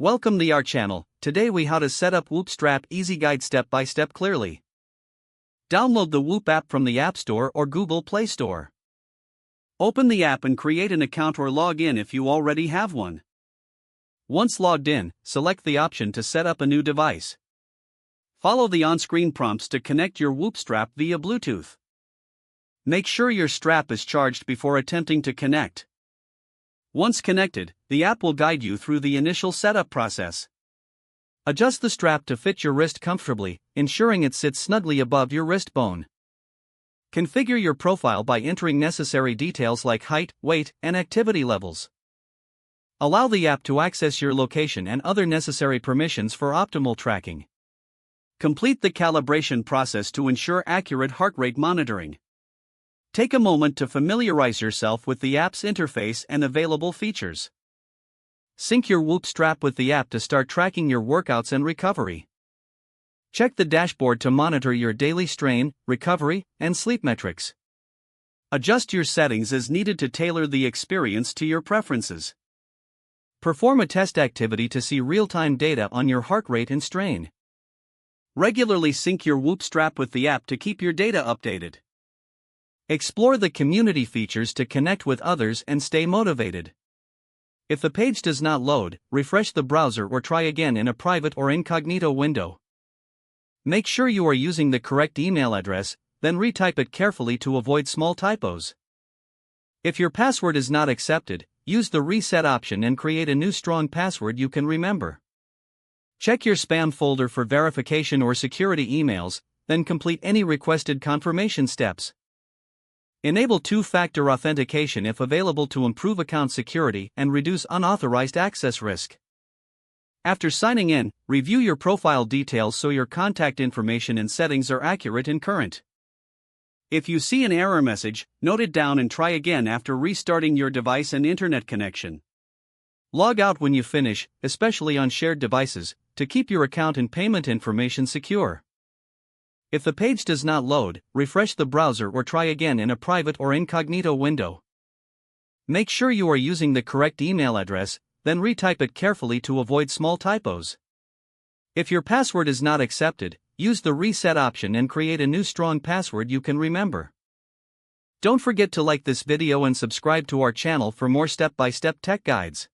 Welcome to our channel. Today we how to set up Whoop Strap easy guide step by step clearly. Download the Whoop app from the App Store or Google Play Store. Open the app and create an account or log in if you already have one. Once logged in, select the option to set up a new device. Follow the on-screen prompts to connect your Whoop strap via Bluetooth. Make sure your strap is charged before attempting to connect. Once connected, the app will guide you through the initial setup process. Adjust the strap to fit your wrist comfortably, ensuring it sits snugly above your wrist bone. Configure your profile by entering necessary details like height, weight, and activity levels. Allow the app to access your location and other necessary permissions for optimal tracking. Complete the calibration process to ensure accurate heart rate monitoring. Take a moment to familiarize yourself with the app's interface and available features. Sync your Whoop strap with the app to start tracking your workouts and recovery. Check the dashboard to monitor your daily strain, recovery, and sleep metrics. Adjust your settings as needed to tailor the experience to your preferences. Perform a test activity to see real-time data on your heart rate and strain. Regularly sync your Whoop strap with the app to keep your data updated. Explore the community features to connect with others and stay motivated. If the page does not load, refresh the browser or try again in a private or incognito window. Make sure you are using the correct email address, then retype it carefully to avoid small typos. If your password is not accepted, use the reset option and create a new strong password you can remember. Check your spam folder for verification or security emails, then complete any requested confirmation steps. Enable two-factor authentication if available to improve account security and reduce unauthorized access risk. After signing in, review your profile details so your contact information and settings are accurate and current. If you see an error message, note it down and try again after restarting your device and internet connection. Log out when you finish, especially on shared devices, to keep your account and payment information secure. If the page does not load, refresh the browser or try again in a private or incognito window. Make sure you are using the correct email address, then retype it carefully to avoid small typos. If your password is not accepted, use the reset option and create a new strong password you can remember. Don't forget to like this video and subscribe to our channel for more step-by-step tech guides.